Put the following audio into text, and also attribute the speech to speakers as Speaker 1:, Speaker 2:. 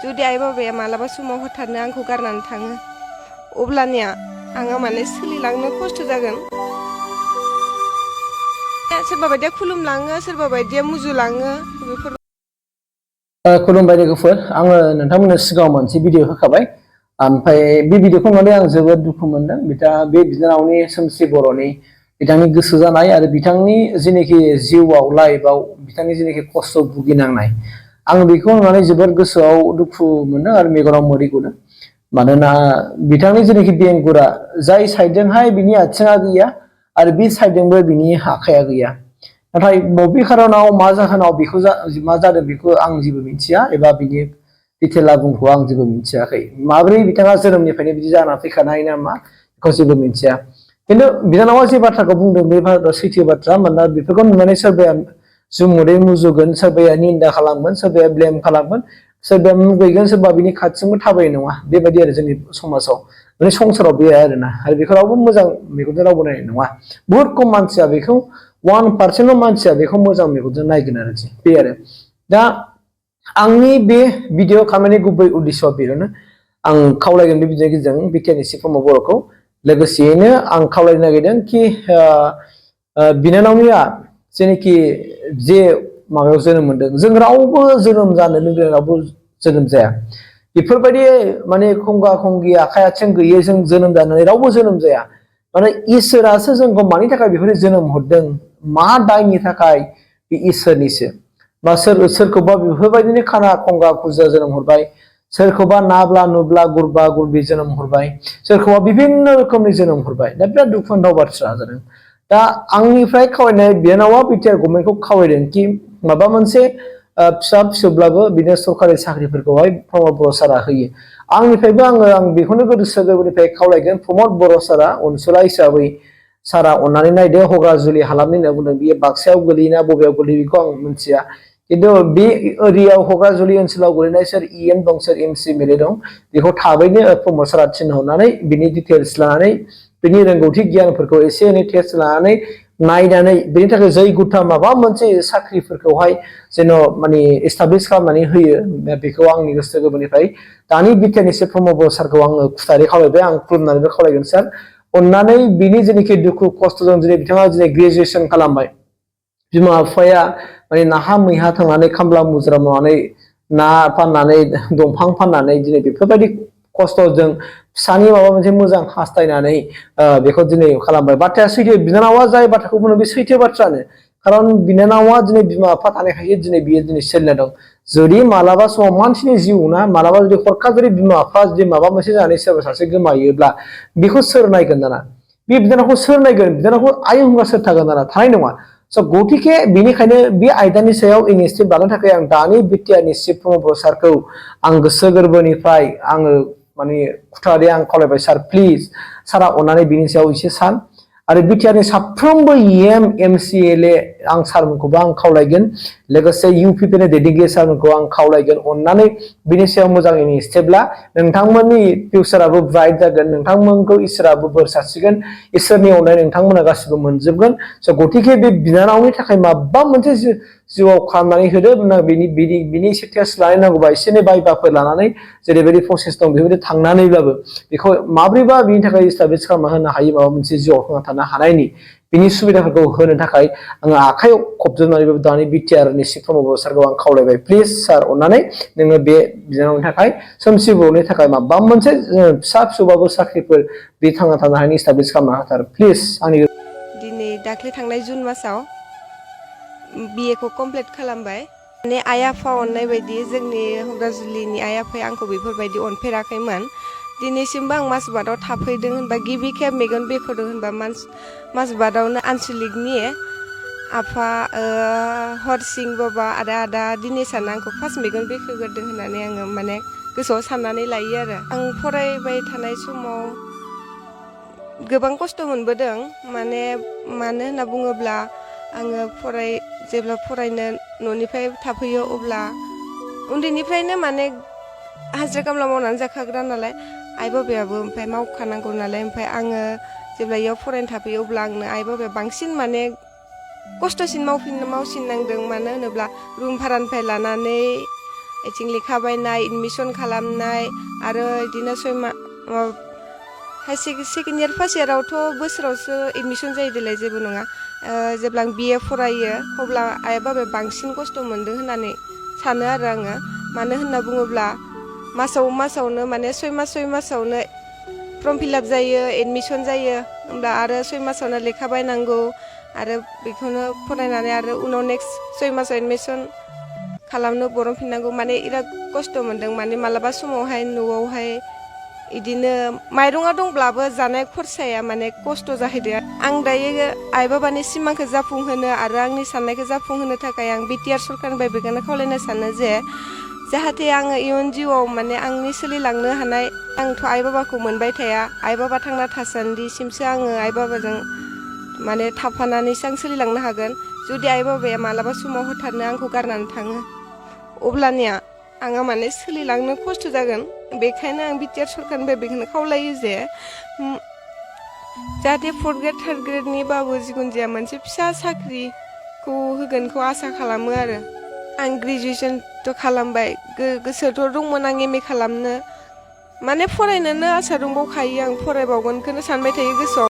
Speaker 1: जुदि आइ बाबाया मालाबा समाव हथारनो आंखौ गारनानै थाङो अब्लानिया आङो माने सोलिलांनो खस्थ' जागोन सोरबा बायदिया खुलुमलाङो सोरबा बायदिया मुजुलाङो बेफोर
Speaker 2: खुलुमबाय लोगोफोर आङो नोंथांमोननो सिगाङाव मोनसे भिडिअ होखाबाय ओमफ्राय बे भिडिअखौ नुनानै आं जोबोद दुखु मोनदों बिथाङा बे बिनानावनि सोमस्रि बर'नि बिथांनि गोसो जानाय आरो बिथांनि जेनेखि जिउआव लाइफआव बिथांनि जेनेखि खस्थ' भुगिनांनाय आं बेखौ नुनानै जोबोद गोसोआव दुखु मोनदों आरो मेगनाव मोदै गदों मानोना बिथांनि जेनेखि बेंगुरा जाय साइडजोंहाय बिनि आथिङा गैया आरो बे साइडजोंबो बिनि आखाइया गैया नाथाय बबे खारनाव मा जाहोनाव बेखौ मा जादों बेखौ आं जेबो मिथिया एबा बिनि डिटेला बुंखौ आं जेबो मिथियाखै माब्रै बिथाङा जोनोमनिफ्रायनो बिदि जाना फैखानाय ना मा बेखौ जेबो मिथिया खिन्थु बिनानावा जे बाथ्राखौ बुंदों बे सैथो बाथ्रा मानोना बेफोरखौ नुनानै सोरबाया जुमुदै मुजुगोन सोरबाया निन्दा खालामगोन सोरबाया ब्लेम खालामगोन सोरबाया मुगैगोन सोरबा बिनि खाथिजोंबो थाबाय नङा बेबायदि आरो जोंनि समाजाव माने संसाराव बे आरोना आरो बेखौ रावबो मोजां मेगनजों रावबो नायनाय नङा बुहुत खम मानसिया बेखौ 1% मानसिया बेखौ मोजां मेगनजों नायगोन आरोखि बे आरो दा आंनि बे भिडिअ खालामनायनि गुबै उद्देश्यआ बेनो आं खावलायगोन बे भिडिअनि गेजेरजों बिटिआरनि सिफार्मा बर'खौ लोगोसेयैनो आं खावलायनो नागिरदों कि बिनानावनिया जेनेखि जे माबायाव जोनोम मोनदों जों रावबो जोनोम जानो लुबैनाय रावबो जोनोम जाया बेफोरबायदि माने खंगा खंगि आखाइ आथिं गैयै जों जोनोम जानानै रावबो जोनोम जाया माने इसोरासो जोंखौ मानि थाखाय बेफोरबायदि जोनोम हरदों मा दायनि थाखाय बे इसोरनिसो बा सोरखौबा बेफोरबायदिनो खाना खंगा खुजा जोनोम हरबाय सोरखौबा नाब्ला नुब्ला गुरबा गुरबि जोनोम हरबाय सोरखौबा बिभिन्न रोखोमनि जोनोम हरबाय दा बिराद दुखुनांथाव बाथ्रा जादों दा आंनिफ्राय खावलायनाय बिनानावा बिटिआर गभर्नमेन्टखौ खावलायदों कि माबा मोनसे फिसा फिसौब्लाबो बिदिनो सरकारि साख्रिफोरखौहाय प्रमद बर' सारआ होयो आंनिफ्रायबो आं बेखौनो गोसो गोरबोनिफ्राय खावलायगोन प्रमद बर' सारआ अनसुला हिसाबै सारआ अननानै नायदो हगाजुलि हालामनि होनना बुंदों बियो बाक्सायाव गोलैयोना बबेयाव गोलैयो बेखौ आं मिथिया खिन्थु बे एरियायाव हगाजुलि ओनसोलाव गोलैनाय सोर इएम दं सोर एमसि एमएलए दं बेखौ थाबैनो प्रमद सारआ थिनहरनानै बिनि डिटेल्स लानानै बिनि रोंगौथि गियानफोरखौ एसे एनै टेस्ट लानानै नायनानै बेनि थाखाय जैगुथा माबा मोनसे साख्रिफोरखौहाय जेन' माने एस्टाब्लिश खालामनानै होयो बेखौ आंनि गोसो गोरबोनिफ्राय दानि बिटिआरनि सि प्रमद बर' सारखौ आङो खुथारै खावलायबाय आं खुलुमनानैबो खावलायगोन सार अननानै बिनि जेनोखि दुखु खस्थ'जों दिनै बिथाङा दिनै ग्रेजुवेसन खालामबाय बिमा बिफाया माने नाहा मैहा थांनानै खामला मुजिरा मावनानै ना फाननानै दंफां फाननानै दिनै बेफोरबायदि खस्थ'जों फिसानि माबा मोनसे मोजां हास्थायनानै बेखौ दिनै खालामबाय बाथ्राया सैथो बिनानावा जाय बाथ्राखौ बुंदों बे सैथो बाथ्रानो खारन बिनानावा दिनै बिमा बिफा थानायखायसो दिनै बियो दिनै सोलिना दं जुदि मालाबा समाव मानसिनि जिउ ना मालाबा जुदि हरखाब जुदि बिमा बिफा जुदि माबा मोनसे जानानै सोरबा सासे गोमायोब्ला बेखौ सोर नायगोन दाना बे बिनानावखौ सोर नायगोन बिनानावखौ आइ होनबा सोर थागोन दाना थानाय नङा स' गथिखे बेनिखायनो बे आयदानि सायाव इनिसियेटिभ लानो थाखाय आं दानि बिटिआरनि चिफ प्रमद बर' सारखौ आं गोसो गोरबोनिफ्राय आङो माने खुथारै आं खावलायबाय सार प्लिज सारआ अननानै बिनि सायाव एसे सान आरो बिटिआरनि साफ्रोमबो इएम एमसि एलए आं सारमोनखौबो आं खावलायगोन लोगोसे इउपिपिनि दैदेनगिरि सारमोनखौ आं खावलायगोन अननानै बिनि सायाव मोजां इनिसियेटिभ ला नोंथांमोननि फिउचाराबो ब्राइट जागोन नोंथांमोनखौ इसोराबो बोर सारस्रिगोन इसोरनि अननाय नोंथांमोना गासिबो मोनजोबगोन स' गथिखे बे बिनानावनि थाखाय माबा मोनसे जिउआव खालामनानै होदो बिनि एसे टेस्ट लानाय नांगौबा एसे एनै बायबाफोर लानानै जेरैबायदि प्रसेस दं बेबायदि थांनानैब्लाबो बेखौ माब्रैबा बिनि थाखाय इस्टाब्लिश खालामना होनो हायो माबा मोनसे जिउआव थांना थानो हानायनि बिनि सुबिदाफोरखौ होनो थाखाय आङो आखाइयाव खबजोबनानैबो दानि बिटिआरनि चिफ प्रमद बर' सारखौ आं खावलायबाय प्लिज सार अननानै नोङो बे बिनानावनि थाखाय सोमस्रि बर'नि थाखाय माबा मोनसे फिसा फिसौबाबो साख्रिफोर बे थांना थानो हानायनि इस्टाब्लिश खालामना होथार प्लिज आंनि
Speaker 1: दिनै दाख्लै थांनाय जुन मासाव बिए खौ कमप्लिट खालामबाय माने आइ आफा अननाय बायदि जोंनि हगाजुलिनि आइ आफाया आंखौ बेफोरबायदि अनफेराखैमोन दिनैसिमबो आं माजबादाव थाफैदों होनबा गिबि खेब मेगन बेखेवदों होनबा माजबादावनो आनसलिकनि आफा हरसिं बाबा आरो आदा दिनेशानो आंखौ फार्स्ट मेगन बेखेवग्रोदों होननानै आङो माने गोसोआव साननानै लायो आरो आं फरायबाय थानाय समाव गोबां खस्थ' मोनबोदों मानो होनना बुङोब्ला आङो जेब्ला फरायनो न'निफ्राय थाफैयो अब्ला उन्दैनिफ्रायनो माने हाजिरा खामला मावनानै जाखाग्रा नालाय आइ बाबायाबो ओमफ्राय मावखानांगौ नालाय ओमफ्राय आङो जेब्ला इयाव फरायनो थाफैयो अब्ला आंनो आइ बाबाया बांसिन माने खस्थ'सिन मावसिननांदों मानो होनोब्ला रुम भारानिफ्राय लानानै इथिं लेखा बायनाय एडमिसन खालामनाय आरो बिदिनो सेकेन्ड इयार फार्स्ट इयारावथ' बोसोरावसो एडमिसन जायो देलाय जेबो नङा जेब्ला आं BA फरायो अब्ला आइ बाबाया बांसिन खस्थ' मोनदों होननानै सानो आरो आङो मानो होनना बुङोब्ला मासावनो माने 6 मासावनो फर्म फिलआप जायो एडमिसन जायो होमब्ला आरो 6 मासावनो लेखा बायनांगौ आरो बेखौनो फरायनानै आरो उनाव नेक्स्ट 6 मासाव एडमिसन खालामनो बरनफिननांगौ माने बिराद खस्थ' मोनदों माने मालाबा समावहाय न'आवहाय इदिनो माइरङा दंब्लाबो जानाय खरसाया माने खस्थ' जाहैदों आं दायो आइ बाबानि सिमांखौ जाफुंहोनो आरो आंनि साननायखौ जाफुंहोनो थाखाय आं BTR सरकारनिफ्राय बेखौनो खावलायनो सानो जे जाहाथे आङो इयुन जिउआव माने आंनि सोलिलांनो हानाय आंथ' आइ बाबाखौ मोनबाय थाया आइ बाबा थांना थासान्दिसिमसो आङो आइ बाबाजों माने थाफानानैसो आं सोलिलांनो हागोन जुदि आइ बाबाया मालाबा समाव हथारनो आंखौ गारनानै थाङो अब्लानिया आंहा माने सोलिलांनो खस्थ' जागोन बेखायनो आं BTR सरकारनिफ्राय बेखौनो खावलायो जे जाहाथे 4th ग्रेड 3rd ग्रेडनिबाबो जिखुनु जाया मोनसे फिसा साख्रिखौ होगोनखौ आसा खालामो आरो आं ग्रेजुवेसनथ' खालामबाय गोसोथ' दंमोन आं MA खालामनो माने फरायनोनो आसा दंबावखायो आं फरायबावगोनखौनो सानबाय थायो गोसोआव